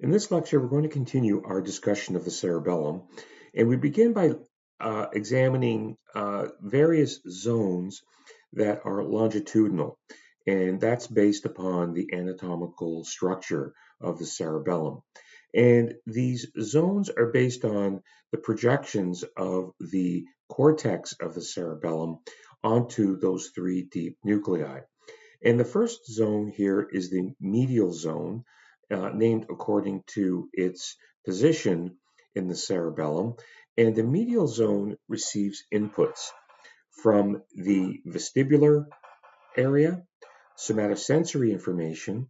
In this lecture, we're going to continue our discussion of the cerebellum, and we begin by examining various zones that are longitudinal, and that's based upon the anatomical structure of the cerebellum. And these zones are based on the projections of the cortex of the cerebellum onto those three deep nuclei. And the first zone here is the medial zone, named according to its position in the cerebellum. And the medial zone receives inputs from the vestibular area, somatosensory information,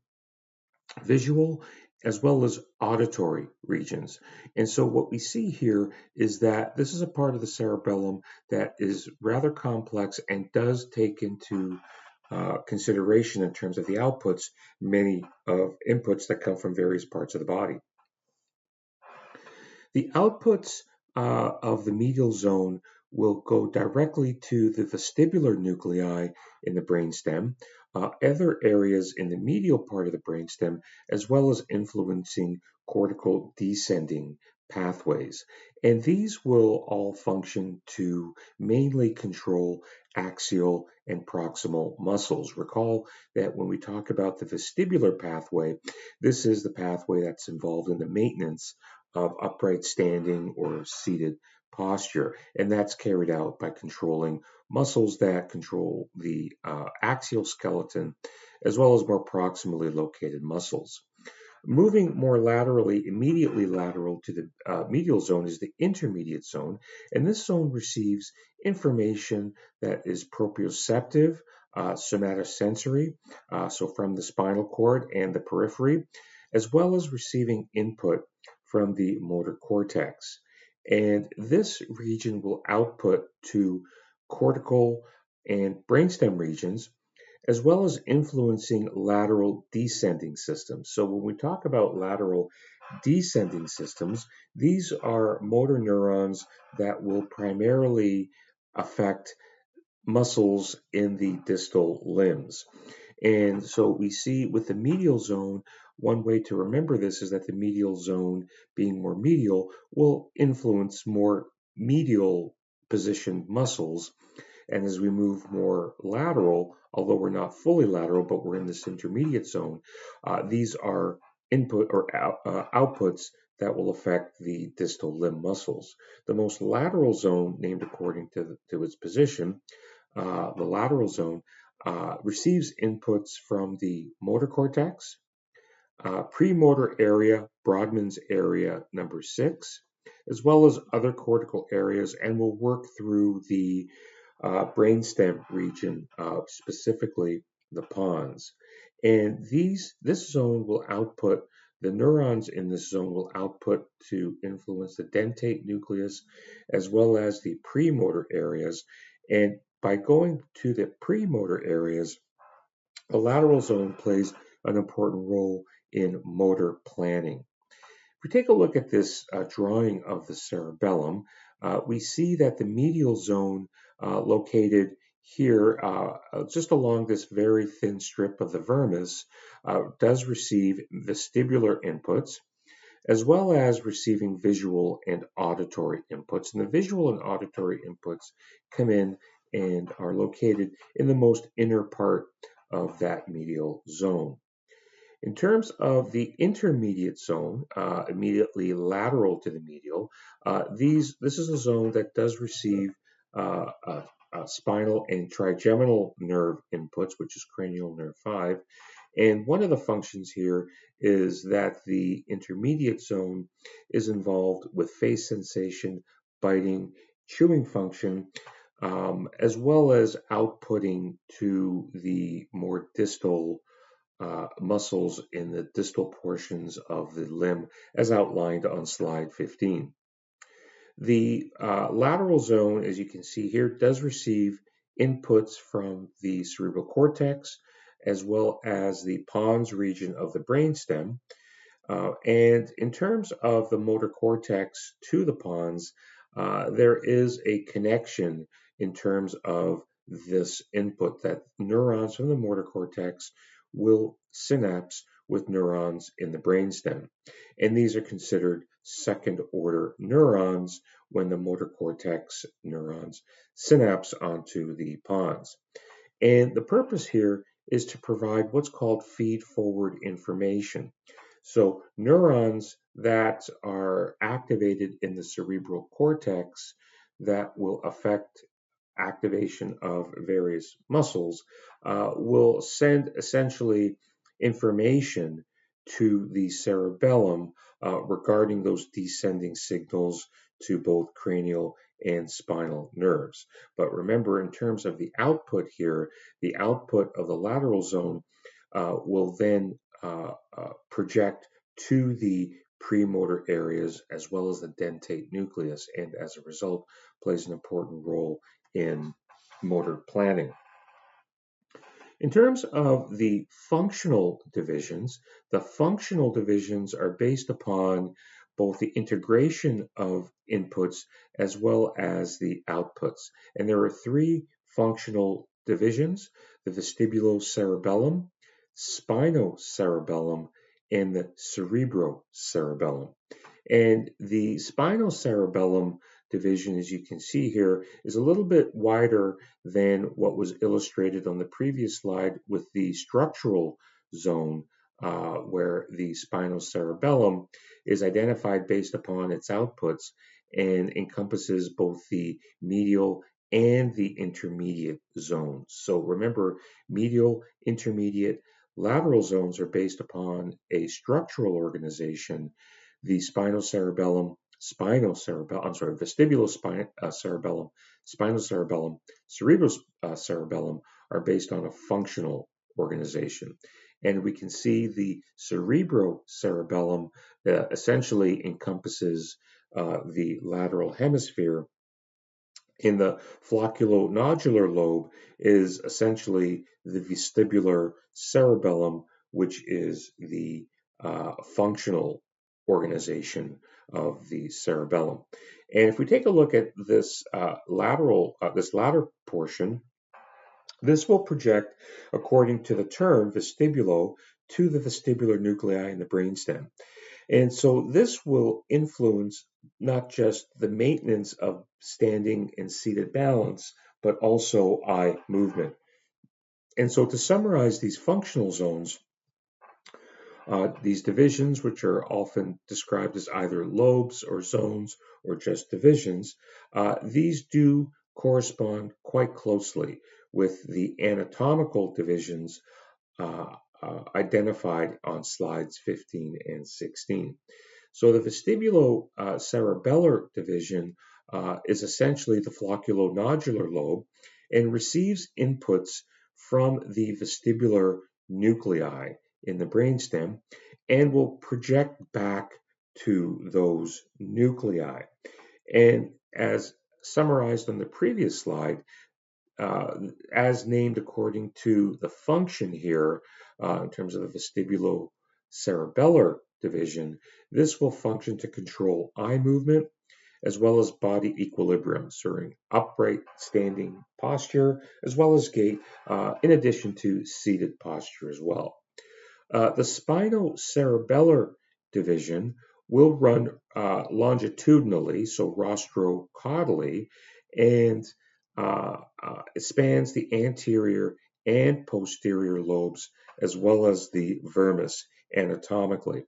visual, as well as auditory regions. And so what we see here is that this is a part of the cerebellum that is rather complex and does take into consideration in terms of the outputs, many of inputs that come from various parts of the body. The outputs of the medial zone will go directly to the vestibular nuclei in the brainstem, other areas in the medial part of the brainstem, as well as influencing cortical descending pathways. And these will all function to mainly control axial and proximal muscles. Recall that when we talk about the vestibular pathway, this is the pathway that's involved in the maintenance of upright standing or seated posture. And that's carried out by controlling muscles that control the axial skeleton, as well as more proximally located muscles. Moving more laterally, immediately lateral to the medial zone is the intermediate zone, and this zone receives information that is proprioceptive, somatosensory, so from the spinal cord and the periphery, as well as receiving input from the motor cortex. And this region will output to cortical and brainstem regions, as well as influencing lateral descending systems. So when we talk about lateral descending systems, these are motor neurons that will primarily affect muscles in the distal limbs. And so we see with the medial zone, one way to remember this is that the medial zone, being more medial, will influence more medial positioned muscles. And as we move more lateral, although we're not fully lateral, but we're in this intermediate zone, these are input or outputs that will affect the distal limb muscles. The most lateral zone, named according to its position, the lateral zone, receives inputs from the motor cortex, premotor area, Brodmann's area number 6, as well as other cortical areas, and will work through the brainstem region, specifically the pons. And this zone will output, the neurons in this zone will output to influence the dentate nucleus as well as the premotor areas. And by going to the premotor areas, the lateral zone plays an important role in motor planning. If we take a look at this drawing of the cerebellum, we see that the medial zone located here, just along this very thin strip of the vermis, does receive vestibular inputs, as well as receiving visual and auditory inputs. And the visual and auditory inputs come in and are located in the most inner part of that medial zone. In terms of the intermediate zone, immediately lateral to the medial, this is a zone that does receive spinal and trigeminal nerve inputs, which is cranial nerve 5. And one of the functions here is that the intermediate zone is involved with face sensation, biting, chewing function, as well as outputting to the more distal muscles in the distal portions of the limb, as outlined on slide 15. The lateral zone, as you can see here, does receive inputs from the cerebral cortex, as well as the pons region of the brainstem. And in terms of the motor cortex to the pons, there is a connection in terms of this input that neurons from the motor cortex will synapse with neurons in the brainstem. And these are considered second order neurons when the motor cortex neurons synapse onto the pons. And the purpose here is to provide what's called feed forward information. So neurons that are activated in the cerebral cortex that will affect activation of various muscles will send essentially information to the cerebellum regarding those descending signals to both cranial and spinal nerves. But remember, in terms of the output here, the output of the lateral zone will then project to the premotor areas as well as the dentate nucleus, and as a result plays an important role in motor planning. In terms of the functional divisions are based upon both the integration of inputs as well as the outputs. And there are three functional divisions: the vestibulocerebellum, spinocerebellum, and the cerebrocerebellum. And the spinocerebellum division, as you can see here, is a little bit wider than what was illustrated on the previous slide with the structural zone, where the spinocerebellum is identified based upon its outputs and encompasses both the medial and the intermediate zones. So remember, medial, intermediate, lateral zones are based upon a structural organization. The vestibulocerebellum, spinocerebellum, cerebrocerebellum are based on a functional organization. And we can see the cerebrocerebellum essentially encompasses the lateral hemisphere. In the flocculonodular lobe is essentially the vestibular cerebellum, which is the functional organization of the cerebellum. And if we take a look at this this latter portion, this will project according to the term vestibulo to the vestibular nuclei in the brainstem. And so this will influence not just the maintenance of standing and seated balance, but also eye movement. And so to summarize these functional zones, these divisions, which are often described as either lobes or zones or just divisions, these do correspond quite closely with the anatomical divisions identified on slides 15 and 16. So the vestibulocerebellar division is essentially the flocculonodular lobe and receives inputs from the vestibular nuclei in the brainstem and will project back to those nuclei. And as summarized on the previous slide, as named according to the function here, in terms of the vestibulocerebellar division, this will function to control eye movement as well as body equilibrium, ensuring upright standing posture as well as gait, in addition to seated posture as well. The spinocerebellar division will run longitudinally, so rostrocaudally, and it spans the anterior and posterior lobes as well as the vermis anatomically.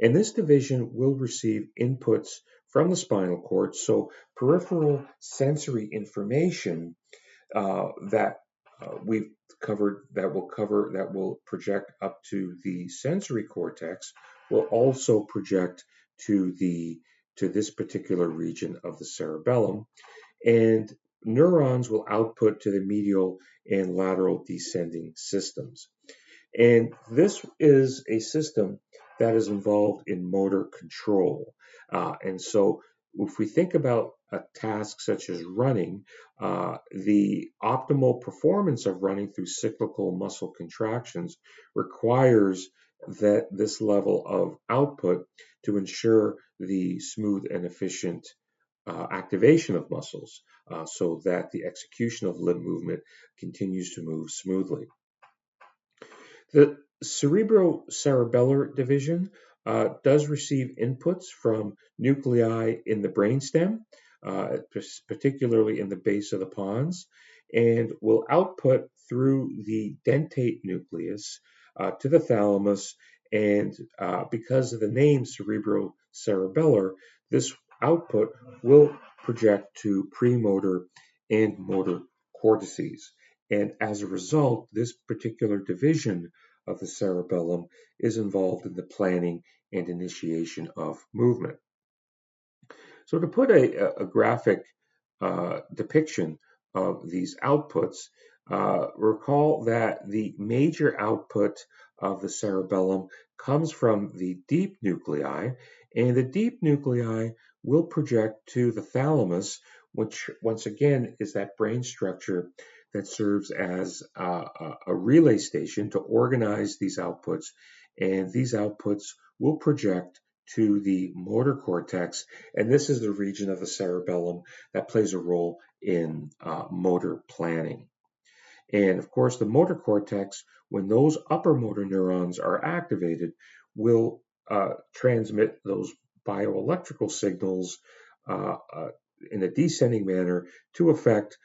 And this division will receive inputs from the spinal cord, so peripheral sensory information that we've covered, that will project up to the sensory cortex, will also project to this particular region of the cerebellum, and neurons will output to the medial and lateral descending systems. And this is a system that is involved in motor control. And so if we think about a task such as running, the optimal performance of running through cyclical muscle contractions requires that this level of output to ensure the smooth and efficient activation of muscles, so that the execution of limb movement continues to move smoothly. The Cerebrocerebellar division does receive inputs from nuclei in the brainstem, particularly in the base of the pons, and will output through the dentate nucleus to the thalamus. And because of the name cerebrocerebellar, this output will project to premotor and motor cortices. And as a result, this particular division of the cerebellum is involved in the planning and initiation of movement. So to put a graphic depiction of these outputs, recall that the major output of the cerebellum comes from the deep nuclei, and the deep nuclei will project to the thalamus, which once again is that brain structure that serves as a relay station to organize these outputs, and these outputs will project to the motor cortex, and this is the region of the cerebellum that plays a role in motor planning. And of course, the motor cortex, when those upper motor neurons are activated, will transmit those bioelectrical signals in a descending manner to affect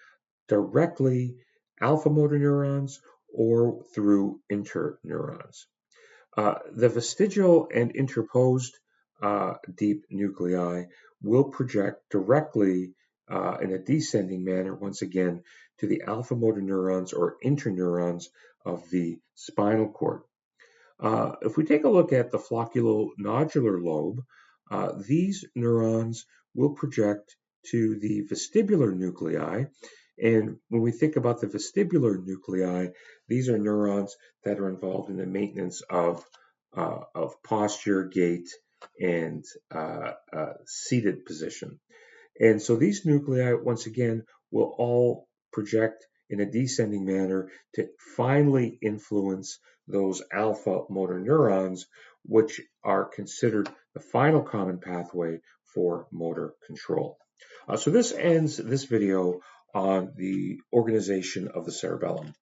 directly alpha motor neurons or through interneurons. The vestigial and interposed deep nuclei will project directly in a descending manner, once again, to the alpha motor neurons or interneurons of the spinal cord. If we take a look at the flocculonodular lobe, these neurons will project to the vestibular nuclei. And when we think about the vestibular nuclei, these are neurons that are involved in the maintenance of posture, gait, and seated position. And so these nuclei, once again, will all project in a descending manner to finally influence those alpha motor neurons, which are considered the final common pathway for motor control. So this ends this video on the organization of the cerebellum.